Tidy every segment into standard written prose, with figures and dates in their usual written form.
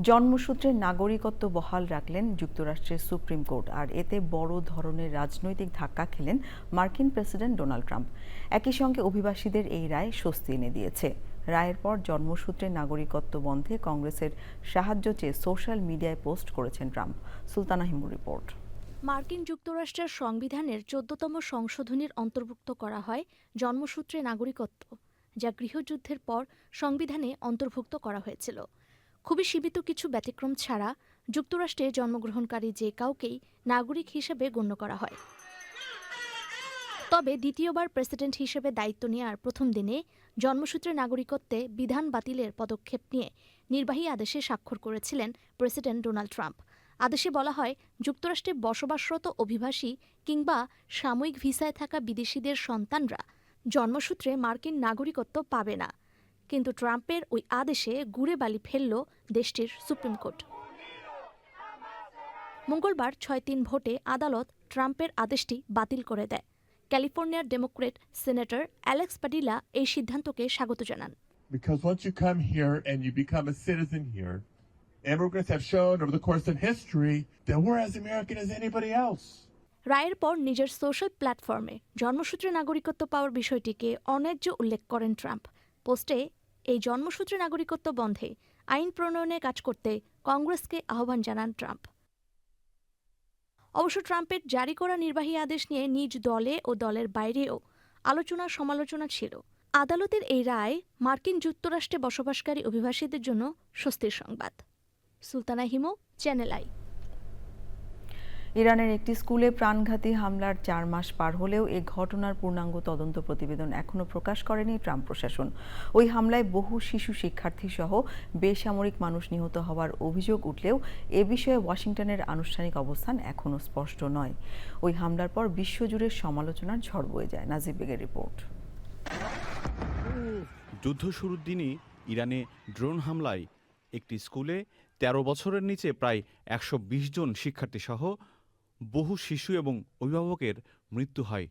জন্মসূত্রে নাগরিকত্ব বহাল রাখলেন যুক্তরাষ্ট্রের সুপ্রিম কোর্ট, আর এতে বড় ধরনের রাজনৈতিক ধাক্কা খেলেন মার্কিন প্রেসিডেন্ট ডোনাল্ড ট্রাম্প। একই সঙ্গে অভিবাসীদের এই রায় স্বস্তি এনে দিয়েছে। রায়ের পর জন্মসূত্রে নাগরিকত্ব বন্ধে কংগ্রেসের সাহায্য চেয়ে সোশ্যাল মিডিয়ায় পোস্ট করেছেন ট্রাম্প। সুলতানা হিমুর রিপোর্ট। মার্কিন যুক্তরাষ্ট্রের সংবিধানের ১৪তম সংশোধনীর অন্তর্ভুক্ত করা হয় জন্মসূত্রে নাগরিকত্ব, যা গৃহযুদ্ধের পর সংবিধানে অন্তর্ভুক্ত করা হয়েছিল। খুবই সীমিত কিছু ব্যতিক্রম ছাড়া যুক্তরাষ্ট্রে জন্মগ্রহণকারী যে কাউকেই নাগরিক হিসেবে গণ্য করা হয়। তবে দ্বিতীয়বার প্রেসিডেন্ট হিসেবে দায়িত্ব নেওয়ার প্রথম দিনে জন্মসূত্রে নাগরিকত্বে বিধান বাতিলের পদক্ষেপ নিয়ে নির্বাহী আদেশে স্বাক্ষর করেছিলেন প্রেসিডেন্ট ডোনাল্ড ট্রাম্প। আদেশে বলা হয়, যুক্তরাষ্ট্রে বসবাসরত অভিবাসী কিংবা সাময়িক ভিসায় থাকা বিদেশিদের সন্তানরা জন্মসূত্রে মার্কিন নাগরিকত্ব পাবে না। কিন্তু ট্রাম্পের ওই আদেশে গুড়ে বালি ফেলল দেশটির সুপ্রিম কোর্ট। মঙ্গলবার ৬-৩ ভোটে আদালত ট্রাম্পের আদেশটি বাতিল করে দেয়। ক্যালিফোর্নিয়ার ডেমোক্রেট সিনেটর অ্যালেক্স পাডিলা এই সিদ্ধান্তকে স্বাগত জানান। Because once you come here and you become a citizen here, immigrants have shown over the course of history that we're as American as anybody else. রায়ের পর নিজের সোশ্যাল প্ল্যাটফর্মে জন্মসূত্রে নাগরিকত্ব পাওয়ার বিষয়টিকে অন্যায্য উল্লেখ করেন ট্রাম্প। পোস্টে এই জন্মসূত্রে নাগরিকত্ব বন্ধে আইন প্রণয়নে কাজ করতে কংগ্রেসকে আহ্বান জানান ট্রাম্প। অবশ্য ট্রাম্পের জারি করা নির্বাহী আদেশ নিয়ে নিজ দলে ও দলের বাইরেও আলোচনা সমালোচনা ছিল। আদালতের এই রায় মার্কিন যুক্তরাষ্ট্রে বসবাসকারী অভিবাসীদের জন্য স্বস্তির সংবাদ। Sultana Himu, channel I. ইরানের একটি স্কুলে প্রাণঘাতী হামলার ৪ মাস পার হলেও এ ঘটনার পূর্ণাঙ্গ তদন্ত প্রতিবেদন এখনও প্রকাশ করেনি ট্রাম্প প্রশাসন। ওই হামলায় বহু শিশু শিক্ষার্থী সহ বেসামরিক মানুষ নিহত হওয়ার অভিযোগ উঠলেও এ বিষয়ে ওয়াশিংটনের আনুষ্ঠানিক অবস্থান এখনও স্পষ্ট নয়। ওই হামলার পর বিশ্বজুড়ে সমালোচনার ঝড় বয়ে যায়। নাজিব বেগের রিপোর্ট। যুদ্ধ শুরুর দিনই ইরানে ড্রোন হামলায় একটি স্কুলে ১৩ বছরের নিচে প্রায় ১২০ জন শিক্ষার্থী সহ বহু শিশু এবং অভিভাবকের মৃত্যু হয়।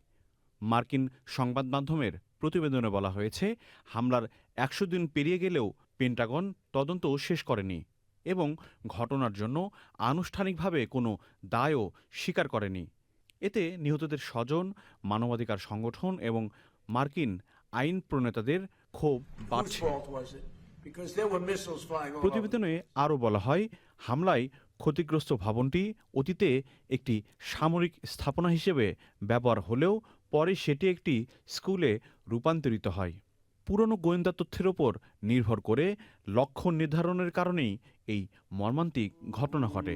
মার্কিন সংবাদ মাধ্যমের প্রতিবেদনে বলা হয়েছে, হামলার ১০০ দিন পেরিয়ে গেলেও পেন্টাগন তদন্ত শেষ করেনি এবং ঘটনার জন্য আনুষ্ঠানিকভাবে কোনো দায়ও স্বীকার করেনি। এতে নিহতদের স্বজন, মানবাধিকার সংগঠন এবং মার্কিন আইন প্রণেতাদের ক্ষোভ বাড়ছে। প্রতিবেদনে আরও বলা হয়, হামলায় ক্ষতিগ্রস্ত ভবনটি অতীতে একটি সামরিক স্থাপনা হিসেবে ব্যবহার হলেও পরে সেটি একটি স্কুলে রূপান্তরিত হয়। পুরনো গোয়েন্দা তথ্যের ওপর নির্ভর করে লক্ষ্য নির্ধারণের কারণেই এই মর্মান্তিক ঘটনা ঘটে।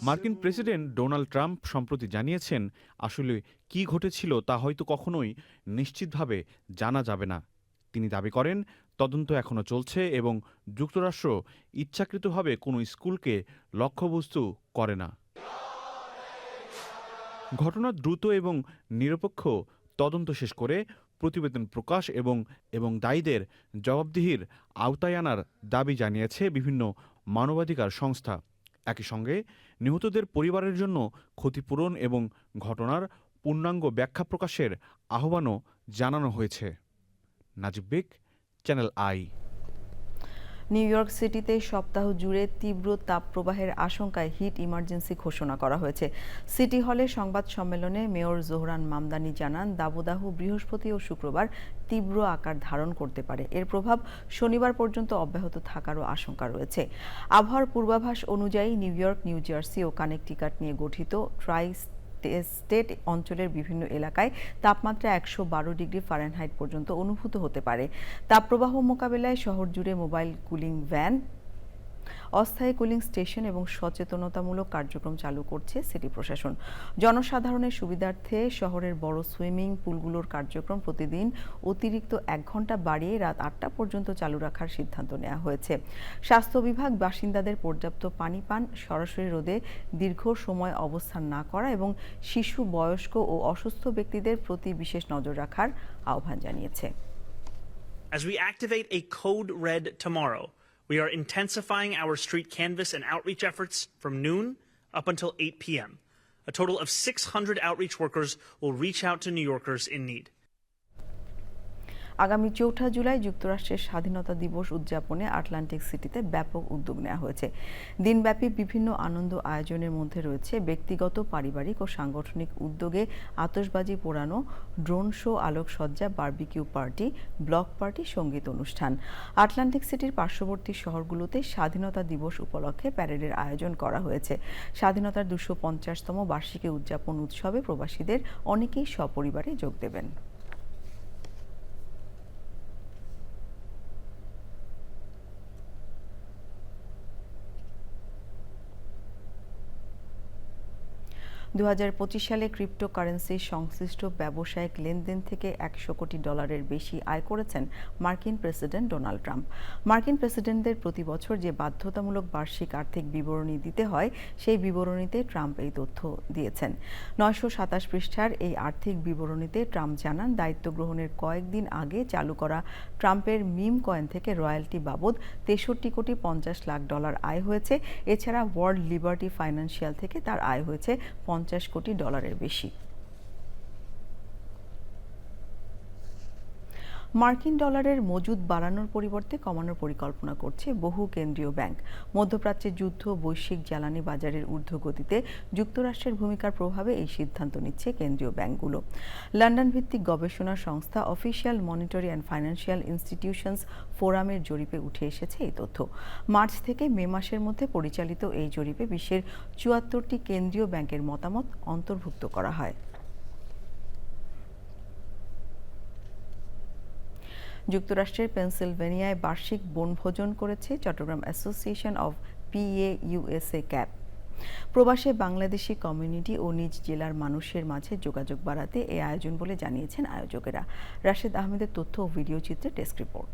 মার্কিন প্রেসিডেন্ট ডোনাল্ড ট্রাম্প সম্প্রতি জানিয়েছেন, আসলে কি ঘটেছিল তা হয়তো কখনোই নিশ্চিতভাবে জানা যাবে না। তিনি দাবি করেন, তদন্ত এখনও চলছে এবং যুক্তরাষ্ট্র ইচ্ছাকৃতভাবে কোনো স্কুলকে লক্ষ্যবস্তু করে না। ঘটনার দ্রুত এবং নিরপেক্ষ তদন্ত শেষ করে প্রতিবেদন প্রকাশ এবং দায়ীদের জবাবদিহির আওতায় আনার দাবি জানিয়েছে বিভিন্ন মানবাধিকার সংস্থা। একই সঙ্গে নিহতদের পরিবারের জন্য ক্ষতিপূরণ এবং ঘটনার পূর্ণাঙ্গ ব্যাখ্যা প্রকাশের আহ্বানও জানানো হয়েছে। নাজিব বেগ, চ্যানেল আই। নিউ ইয়র্ক সিটিতে সপ্তাহ জুড়ে তীব্র তাপপ্রবাহের আশঙ্কায় হিট ইমার্জেন্সি ঘোষণা করা হয়েছে। সিটি হলে সংবাদ সম্মেলনে মেয়র জোহরান মামদানি জানান, দাবদাহ বৃহস্পতি ও শুক্রবার তীব্র আকার ধারণ করতে পারে। এর প্রভাব শনিবার পর্যন্ত অব্যাহত থাকারও আশঙ্কা রয়েছে। আবহাওয়ার পূর্বাভাস অনুযায়ী নিউ ইয়র্ক, নিউ জার্সি ও কানেকটিকাট নিয়ে গঠিত ট্রাই স্টেট অঞ্চলের বিভিন্ন এলাকায় তাপমাত্রা ১১২ ডিগ্রি ফারেনহাইট পর্যন্ত অনুভূত হতে পারে। তাপপ্রবাহ মোকাবেলায় শহর জুড়ে মোবাইল কুলিং ভ্যান, অস্থায়ী কুলিং স্টেশন এবং সচেতনতামূলক কার্যক্রম চালু করছে সিটি প্রশাসন। জনসাধারণের সুবিধার্থে শহরের বড় সুইমিং পুলগুলোর কার্যক্রম প্রতিদিন অতিরিক্ত ১ ঘন্টা বাড়িয়ে রাত ৮টা পর্যন্ত চালু রাখার সিদ্ধান্ত নেওয়া হয়েছে। স্বাস্থ্য বিভাগ বাসিন্দাদের পর্যাপ্ত পানি পান, সরাসরি রোদে দীর্ঘ সময় অবস্থান না করা এবং শিশু, বয়স্ক ও অসুস্থ ব্যক্তিদের প্রতি বিশেষ নজর রাখার আহ্বান জানিয়েছে। As we activate a code red tomorrow, we are intensifying our street canvass and outreach efforts from noon up until 8 p.m. A total of 600 outreach workers will reach out to New Yorkers in need. আগামী ৪ জুলাই যুক্তরাষ্ট্রের স্বাধীনতা দিবস উদযাপনে Atlantic সিটিতে ব্যাপক উদ্যোগ নেওয়া হয়েছে। দিনব্যাপী বিভিন্ন আনন্দ আয়োজনের মধ্যে রয়েছে ব্যক্তিগত, পারিবারিক ও সাংগঠনিক উদ্যোগে আতশবাজি পোড়ানো, ড্রোন শো, আলোকসজ্জা, বারবিকিউ পার্টি, ব্লক পার্টি, সঙ্গীত অনুষ্ঠান। আটলান্টিক সিটির পার্শ্ববর্তী শহরগুলোতে স্বাধীনতা দিবস উপলক্ষে প্যারেডের আয়োজন করা হয়েছে। স্বাধীনতার 250তম বার্ষিকী উদযাপন উৎসবে প্রবাসীদের অনেকেই সপরিবারে যোগ দেবেন। 2025 সালে ক্রিপ্টোকারেন্সি সংশ্লিষ্ট ব্যবসায়িক লেনদেন থেকে $100 কোটির বেশি আয় করেছেন মার্কিন প্রেসিডেন্ট ডোনাল্ড ট্রাম্প। মার্কিন প্রেসিডেন্টদের প্রতি বছর যে বাধ্যতামূলক বার্ষিক আর্থিক বিবরণী দিতে হয়, সেই বিবরণীতে ট্রাম্প এই তথ্য দিয়েছেন। 927 পৃষ্ঠার এই আর্থিক বিবরণীতে ট্রাম্প জানান, দায়িত্ব গ্রহণের কয়েকদিন আগে চালু করা ট্রাম্পের মিম কয়েন থেকে রয়্যালটি বাবদ $63.50 আয় হয়েছে। এছাড়া ওয়ার্ল্ড লিবার্টি ফাইন্যান্সিয়াল থেকে তার আয় হয়েছে $50 কোটি বেশি। মার্কিন ডলারের মজুদ বাড়ানোর পরিবর্তে কমানোর পরিকল্পনা করছে বহু কেন্দ্রীয় ব্যাংক। মধ্যপ্রাচ্যের যুদ্ধ, বৈশ্বিক জ্বালানি বাজারের ঊর্ধ্বগতিতে যুক্তরাষ্ট্রের ভূমিকার প্রভাবে এই সিদ্ধান্ত নিচ্ছে কেন্দ্রীয় ব্যাংকগুলো। লন্ডন ভিত্তিক গবেষণা সংস্থা official monetary and financial institutions ফোরামের জরিপে উঠে এসেছে এই তথ্য। মার্চ থেকে মে মাসের মধ্যে পরিচালিত এই জরিপে বিশ্বের ৭৪টি কেন্দ্রীয় ব্যাংকের মতামত অন্তর্ভুক্ত করা হয়। যুক্তরাষ্ট্রের পেনসিলভেনিয়ায় বার্ষিক বনভোজন করেছে Chittagong association of PA-USA cap. প্রবাসে বাংলাদেশি কমিউনিটি ও নিজ জেলার মানুষের মাঝে যোগাযোগ বাড়াতে এই আয়োজন বলে জানিয়েছেন আয়োজকেরা। রাশেদ আহমেদের তথ্য ও ভিডিও চিত্রে ডেস্ক রিপোর্ট।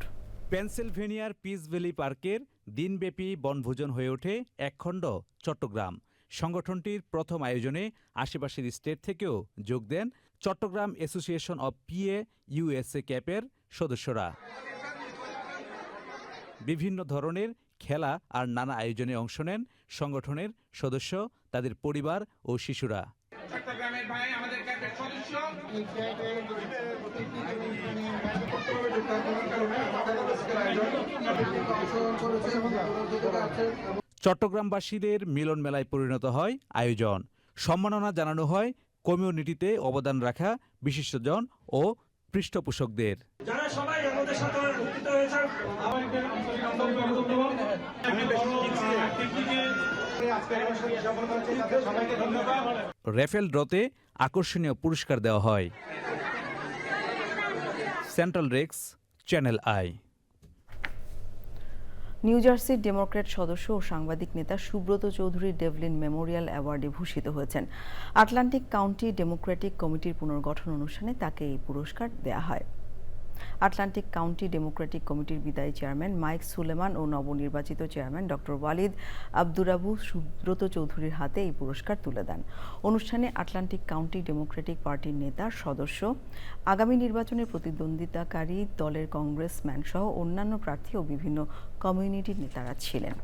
পেনসিলভেনিয়ার পিস ভ্যালি পার্কের দিনব্যাপী বনভোজন হয়ে ওঠে একখণ্ড চট্টগ্রাম। সংগঠনটির প্রথম আয়োজনে আশেপাশের স্টেট থেকেও যোগ দেন চট্টগ্রাম অ্যাসোসিয়েশন অব PA-USA ক্যাপের সদস্যরা। বিভিন্ন ধরনের খেলা আর নানা আয়োজনে অংশ নেন সংগঠনের সদস্য, তাদের পরিবার ও শিশুরা। চট্টগ্রামবাসীদের মিলন মেলায় পরিণত হয় আয়োজন। সম্মাননা জানানো হয় কমিউনিটিতে অবদান রাখা বিশিষ্টজন ও পৃষ্ঠপোষকদের। যারা সবাই আমাদের সাথে উপস্থিত হয়েছেন, রেফেল ড্রতে আকর্ষণীয় পুরস্কার দেওয়া হয়। Central desk, channel I. New জার্সির ডেমোক্র্যাট সদস্য ও সাংবাদিক নেতা সুব্রত চৌধুরী ডেভলিন মেমোরিয়াল অ্যাওয়ার্ডে ভূষিত হয়েছেন। আটলান্টিক কাউন্টি ডেমোক্রেটিক কমিটির পুনর্গঠন অনুষ্ঠানে তাকে এই পুরস্কার দেয়া হয়। আটলান্টিক কাউন্টি ডেমোক্রেটিক কমিটির বিদায়ী চেয়ারম্যান মাইক সুলেমান ও নবনির্বাচিত চেয়ারম্যান ডক্টর ওয়ালিদ আব্দুরাবু সুব্রত চৌধুরীর হাতে এই পুরস্কার তুলে দেন। অনুষ্ঠানে আটলান্টিক কাউন্টি ডেমোক্রেটিক পার্টির নেতা, সদস্য, আগামী নির্বাচনে প্রতিদ্বন্দ্বিতাকারী দলের কংগ্রেসম্যান সহ অন্যান্য প্রার্থী ও বিভিন্ন কমিউনিটির নেতারা ছিলেন।